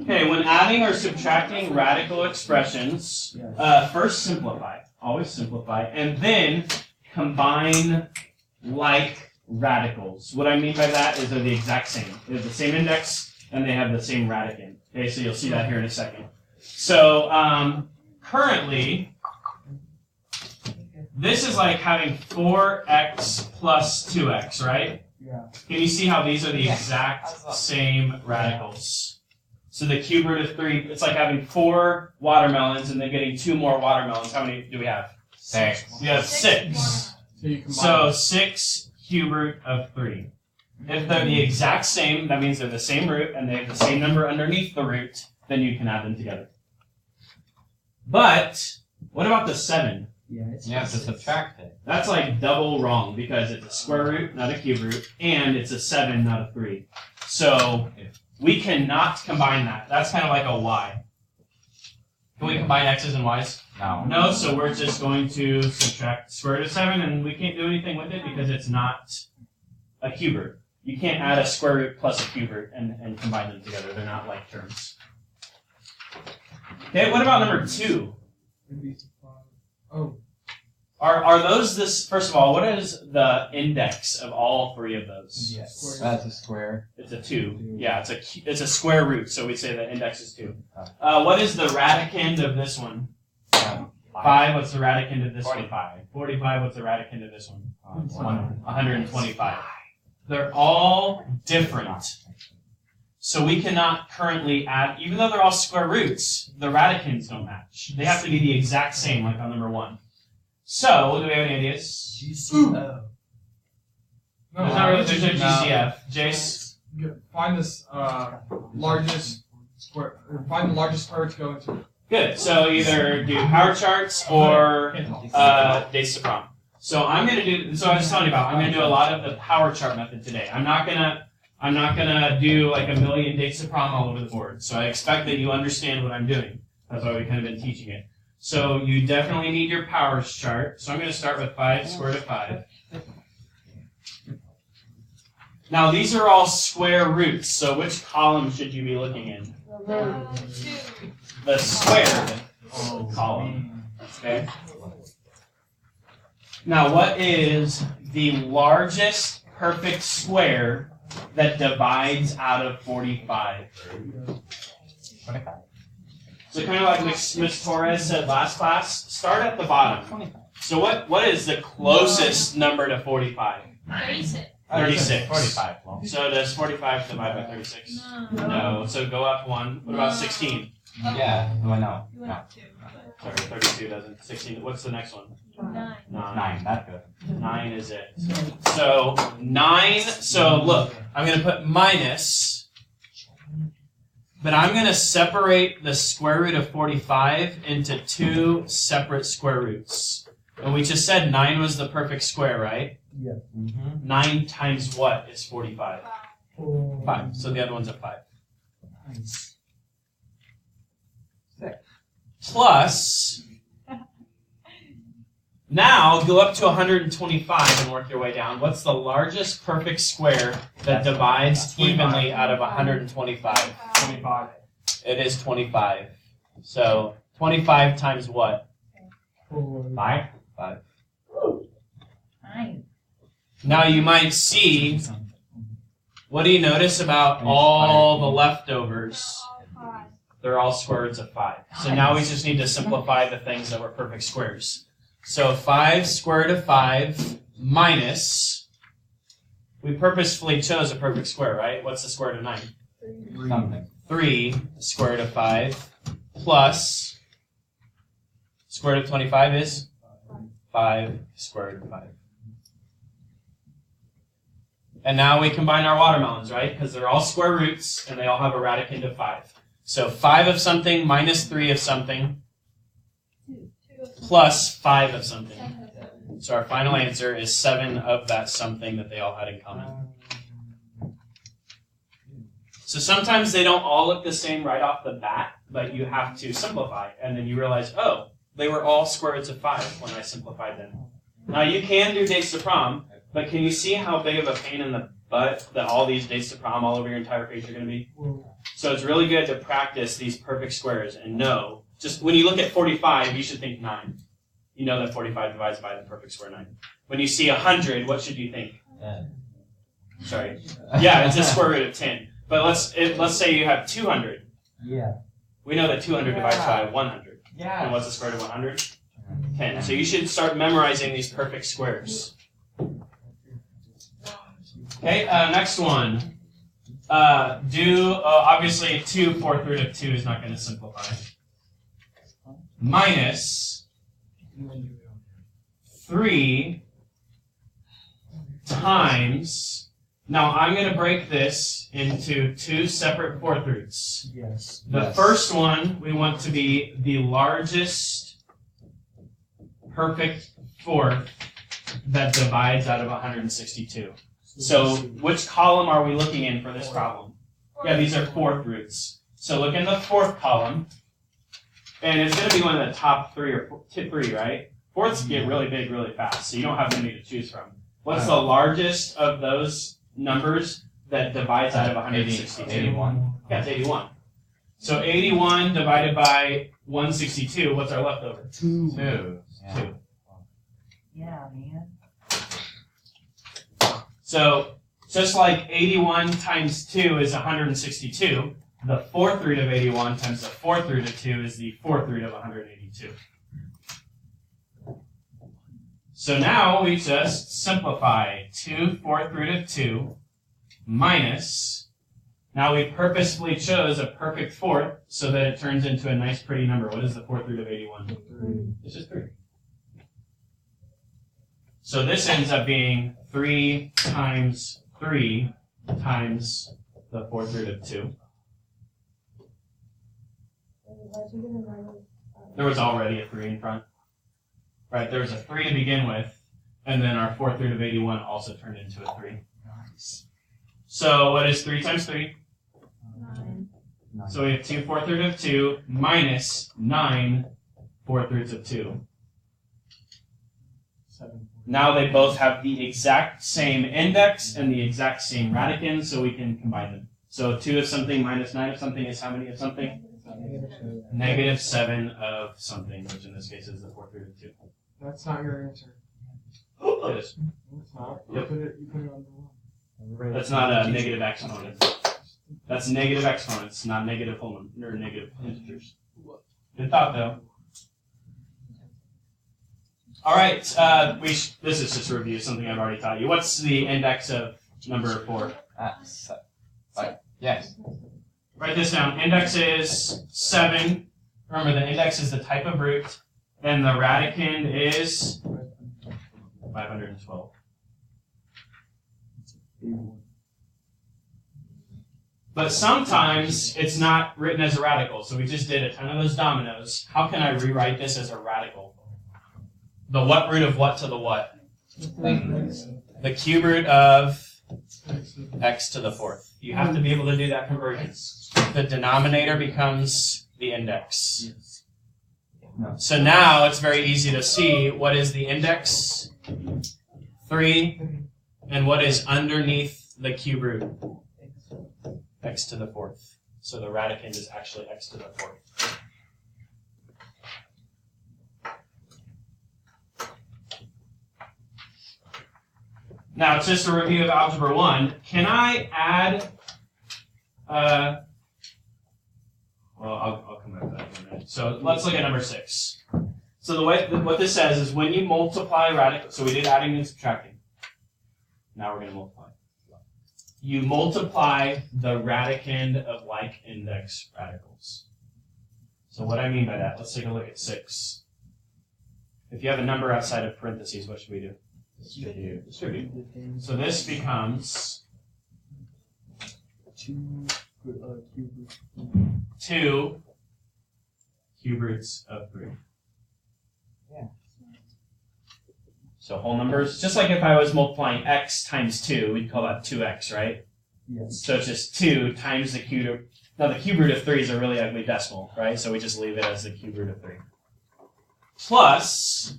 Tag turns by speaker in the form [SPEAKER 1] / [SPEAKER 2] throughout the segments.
[SPEAKER 1] Okay, when adding or subtracting radical expressions, first simplify. Always simplify. And then combine like radicals. What I mean by that is they're the exact same. They have the same index and they have the same radicand. Okay, so you'll see that here in a second. So currently, this is like having 4x plus 2x, right?
[SPEAKER 2] Yeah.
[SPEAKER 1] Can you see how these are the exact same radicals? So the cube root of 3, it's like having 4 watermelons and then getting 2 more watermelons. How many do we have?
[SPEAKER 3] 6.
[SPEAKER 1] We have 6. So 6 cube root of 3. If they're the exact same, that means they're the same root and they have the same number underneath the root, then you can add them together. But what about the 7?
[SPEAKER 2] Yeah,
[SPEAKER 3] You have to subtract it.
[SPEAKER 1] That's like double wrong because it's a square root, not a cube root, and it's a 7, not a 3. So we cannot combine that. That's kind of like a y. Can we combine x's and y's?
[SPEAKER 3] No.
[SPEAKER 1] No, so we're just going to subtract the square root of 7, and we can't do anything with it because it's not a cube root. You can't add a square root plus a cube root and combine them together. They're not like terms. Okay, what about number 2?
[SPEAKER 2] Oh.
[SPEAKER 1] Are those this? First of all, what is the index of all 3 of those?
[SPEAKER 2] Yes.
[SPEAKER 3] That's a square.
[SPEAKER 1] It's a 2. Yeah, it's a square root, so we say the index is 2. What is the radicand of this one? 5. What's the radicand of this
[SPEAKER 3] 45.
[SPEAKER 1] one? 45. What's the radicand of this one? 125. They're all different. So we cannot currently add, even though they're all square roots, the radicands don't match. They have to be the exact same, like on number 1. So, do we have any ideas?
[SPEAKER 2] GCF.
[SPEAKER 1] There's no GCF. Jace?
[SPEAKER 2] Find this largest square. Find the largest square to go into.
[SPEAKER 1] Good. So either do power charts or dates to prom. So I'm gonna do. So I was telling you about. I'm gonna do a lot of the power chart method today. I'm not gonna do like a million dates to prom all over the board. So I expect that you understand what I'm doing. That's why we've kind of been teaching it. So you definitely need your powers chart. So I'm going to start with 5 square root of 5. Now these are all square roots. So which column should you be looking in? The square column. Okay. Now what is the largest perfect square that divides out of 45?
[SPEAKER 3] 25.
[SPEAKER 1] So kind of like Ms. Torres said last class, start at the bottom. So what is the closest number to 45?
[SPEAKER 4] 36.
[SPEAKER 1] 36.
[SPEAKER 3] 45.
[SPEAKER 1] So does 45 divide by 36? No. So go up 1. What about 16?
[SPEAKER 3] Yeah. Well, no.
[SPEAKER 4] You went up 2.
[SPEAKER 1] Sorry, 32 doesn't. 16. What's the next one?
[SPEAKER 4] 9.
[SPEAKER 3] 9. That's good.
[SPEAKER 1] 9 is it. So 9. So look, I'm going to put minus. But I'm going to separate the square root of 45 into 2 separate square roots. And we just said 9 was the perfect square, right?
[SPEAKER 2] Yeah.
[SPEAKER 1] 9 times what is 45? 5. So the other one's a 5.
[SPEAKER 2] Nice.
[SPEAKER 3] 6.
[SPEAKER 1] Plus, now go up to 125 and work your way down. What's the largest perfect square that divides evenly out of 125?
[SPEAKER 2] 25.
[SPEAKER 1] It is 25. So 25 times what?
[SPEAKER 3] 5.
[SPEAKER 1] 5.
[SPEAKER 4] 9.
[SPEAKER 1] Now you might see, what do you notice about all the leftovers? They're all square roots of 5. So now we just need to simplify the things that were perfect squares. So 5 square root of 5 minus, we purposefully chose a perfect square, right? What's the square root of 9?
[SPEAKER 3] Something.
[SPEAKER 1] 3 square root of 5 plus square root of 25 is 5 square root of 5. And now we combine our watermelons, right? Because they're all square roots and they all have a radicand of 5. So 5 of something minus 3 of something plus 5 of something. So our final answer is 7 of that something that they all had in common. So sometimes they don't all look the same right off the bat, but you have to simplify. And then you realize, oh, they were all square roots of 5 when I simplified them. Now you can do dates to prom, but can you see how big of a pain in the but that all these dates to prom all over your entire page are going to be. So it's really good to practice these perfect squares and know, just when you look at 45, you should think 9. You know that 45 divides by the perfect square 9. When you see 100, what should you think?
[SPEAKER 3] 10.
[SPEAKER 1] Sorry. Yeah, it's the square root of 10. But let's say you have 200.
[SPEAKER 3] Yeah.
[SPEAKER 1] We know that 200 divides by 100.
[SPEAKER 3] Yeah.
[SPEAKER 1] And what's the square root of 100? 10. So you should start memorizing these perfect squares. Okay, next one. Obviously 2 fourth root of 2 is not going to simplify. Minus 3 times, now I'm going to break this into 2 separate fourth roots.
[SPEAKER 2] Yes.
[SPEAKER 1] The first one we want to be the largest perfect fourth that divides out of 162. So which column are we looking in for this problem? Yeah, these are fourth roots. So look in the fourth column, and it's going to be one of the top 3 or 3, right? Fourths get really big really fast, so you don't have many to choose from. What's the largest of those numbers that divides out of 162?
[SPEAKER 3] 81.
[SPEAKER 1] Yeah, it's 81. So 81 divided by 162, what's our leftover?
[SPEAKER 3] 2.
[SPEAKER 1] 2.
[SPEAKER 4] Yeah, man.
[SPEAKER 1] So just like 81 times 2 is 162, the fourth root of 81 times the fourth root of 2 is the fourth root of 182. So now we just simplify 2 fourth root of 2 minus, now we purposefully chose a perfect fourth so that it turns into a nice pretty number. What is the fourth root of 81?
[SPEAKER 2] 3.
[SPEAKER 1] It's just 3. So this ends up being 3 times 3 times the fourth root of 2. There was already a 3 in front. Right, there was a 3 to begin with, and then our fourth root of 81 also turned into a 3.
[SPEAKER 3] Nice.
[SPEAKER 1] So what is 3 times 3?
[SPEAKER 4] 9.
[SPEAKER 1] So we have 2 fourth root of 2 minus 9 fourth roots of 2.
[SPEAKER 2] 7.
[SPEAKER 1] Now they both have the exact same index and the exact same radicand, so we can combine them. So 2 of something minus 9 of something is how many of something? Negative 7 of something, which in this case is the fourth root of 2.
[SPEAKER 2] That's not your answer.
[SPEAKER 1] It is.
[SPEAKER 2] It's not.
[SPEAKER 1] Yep.
[SPEAKER 2] You put it on the one.
[SPEAKER 1] That's not a negative exponent. That's negative exponents, not negative whole or negative integers. Good thought, though. All right, this is just a review, something I've already taught you. What's the index of number 4?
[SPEAKER 3] Yes.
[SPEAKER 1] Write this down. Index is 7. Remember, the index is the type of root. Then the radicand is 512. But sometimes it's not written as a radical. So we just did a ton of those dominoes. How can I rewrite this as a radical? The what root of what to the what? The cube root of x to the fourth. You have to be able to do that conversion. The denominator becomes the index.
[SPEAKER 3] No.
[SPEAKER 1] So now it's very easy to see what is the index, 3, and what is underneath the cube root, x to the fourth. So the radicand is actually x to the fourth. Now, it's just a review of Algebra 1. Can I add, I'll come back to that in a minute. So let's look at number 6. So the way what this says is when you multiply radical, so we did adding and subtracting. Now we're going to multiply. You multiply the radicand of like index radicals. So what I mean by that, let's take a look at 6. If you have a number outside of parentheses, what should we do? Distribute. So this becomes 2 cube roots of 3.
[SPEAKER 3] Yeah.
[SPEAKER 1] So whole numbers, just like if I was multiplying x times 2, we'd call that 2x, right?
[SPEAKER 2] Yes.
[SPEAKER 1] So it's just 2 times the cube root. Now the cube root of 3 is a really ugly decimal, right? So we just leave it as the cube root of 3. Plus,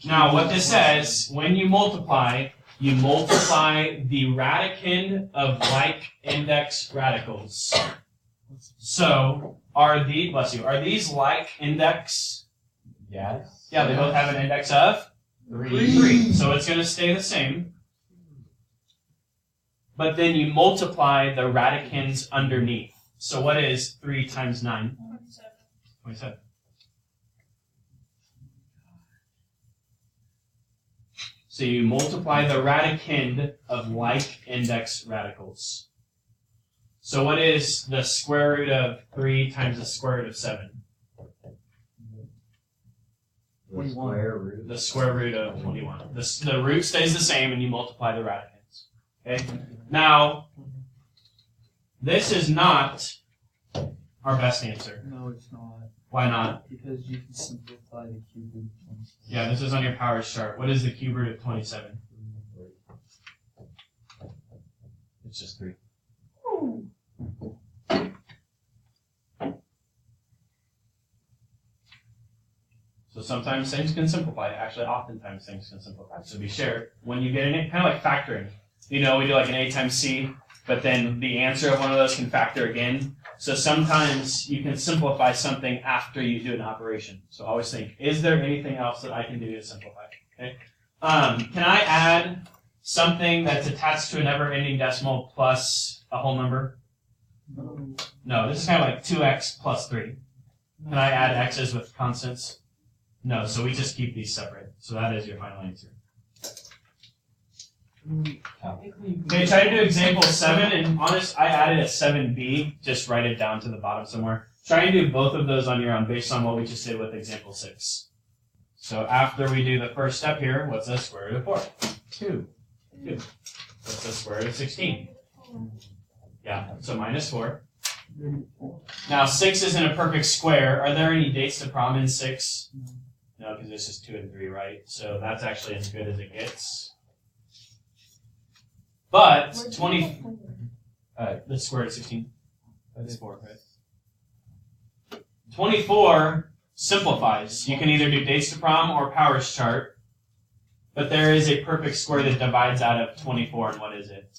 [SPEAKER 1] now what this says, when you multiply, you multiply the radicand of like index radicals. So, are these like index?
[SPEAKER 3] Yes.
[SPEAKER 1] Yeah, they both have an index of 3. So it's going to stay the same. But then you multiply the radicands underneath. So what is 3 times 9? 27. So you multiply the radicand of like index radicals. So what is the square root of 3 times the square root of 7?
[SPEAKER 3] The square root.
[SPEAKER 1] The square root of 21. The root stays the same and you multiply the radicands. Okay? Now, this is not our best answer.
[SPEAKER 4] No, it's not.
[SPEAKER 1] Why not?
[SPEAKER 4] Because you can simplify the cube root of 27.
[SPEAKER 1] Yeah, this is on your powers chart. What is the cube root of 27? It's just 3. So sometimes things can simplify. Actually, oftentimes things can simplify. So be sure when you get in it, kind of like factoring. You know, we do like an A times C, but then the answer of one of those can factor again. So sometimes you can simplify something after you do an operation. So always think, is there anything else that I can do to simplify? Okay. Can I add something that's attached to a never-ending decimal plus a whole number? No, this is kind of like 2x plus 3. Can I add x's with constants? No, so we just keep these separate. So that is your final answer. Okay, try to do example 7, and honest, I added a 7b, just write it down to the bottom somewhere. Try and do both of those on your own based on what we just did with example 6. So after we do the first step here, what's the square root of 4? 2. What's the square root of 16? Yeah, so minus 4. Now 6 isn't a perfect square. Are there any dates to prom in 6? No, because this is 2 and 3, right? So that's actually as good as it gets. But 20, the square root of 16. That's 4, right? 24 simplifies. You can either do dates to prom or powers chart. But there is a perfect square that divides out of 24, and what is it?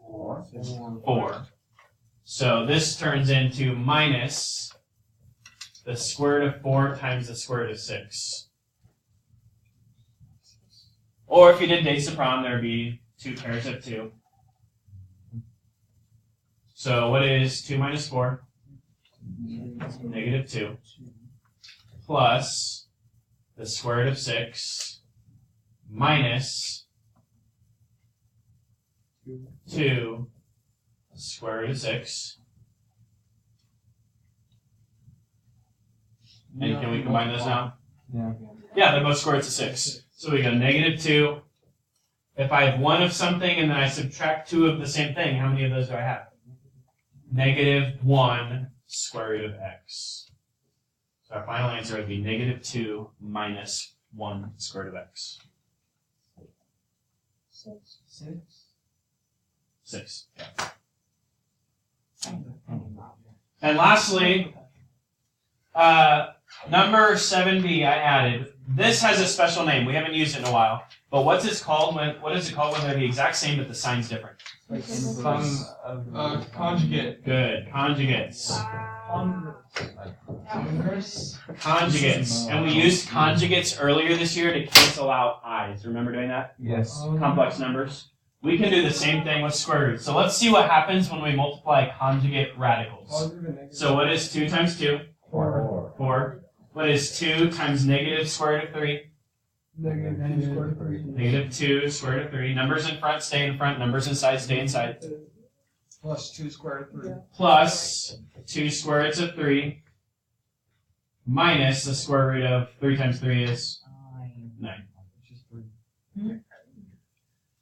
[SPEAKER 1] 4. So this turns into minus the square root of 4 times the square root of 6. Or if you did dates to prom, there would be 2 pairs of 2. So what is 2 minus 4? Negative 2. Plus the square root of 6 minus 2 the square root of 6. And can we combine those now?
[SPEAKER 4] Yeah.
[SPEAKER 1] Yeah, they're both square roots of 6. So we go negative 2. If I have 1 of something and then I subtract 2 of the same thing, how many of those do I have? Negative 1 square root of x. So our final answer would be negative 2 minus 1 square root of x. 6. Yeah. And lastly, number 7b I added. This has a special name. We haven't used it in a while. But what is it called when they're the exact same but the sign's different?
[SPEAKER 2] Conjugate.
[SPEAKER 1] Good. Conjugates. Conjugates. And we used conjugates earlier this year to cancel out i's. Remember doing that?
[SPEAKER 4] Yes.
[SPEAKER 1] Complex numbers. We can do the same thing with square roots. So let's see what happens when we multiply conjugate radicals. So what is 2 times 2? 4. What is 2 times negative square root of 3? Negative 2 square root of 3. Numbers in front stay in front. Numbers inside stay inside.
[SPEAKER 2] Plus 2 square root of 3.
[SPEAKER 1] Plus 2 square roots of 3 minus the square root of 3 times 3 is 9.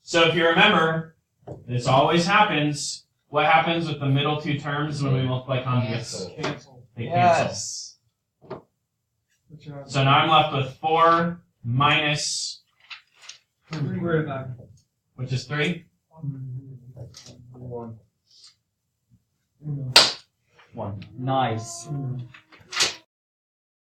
[SPEAKER 1] So if you remember, this always happens. What happens with the middle 2 terms when we multiply conjugates?
[SPEAKER 2] Cancel.
[SPEAKER 1] They cancel. So now I'm left with 4 minus, which is 3? 1.
[SPEAKER 4] Nice.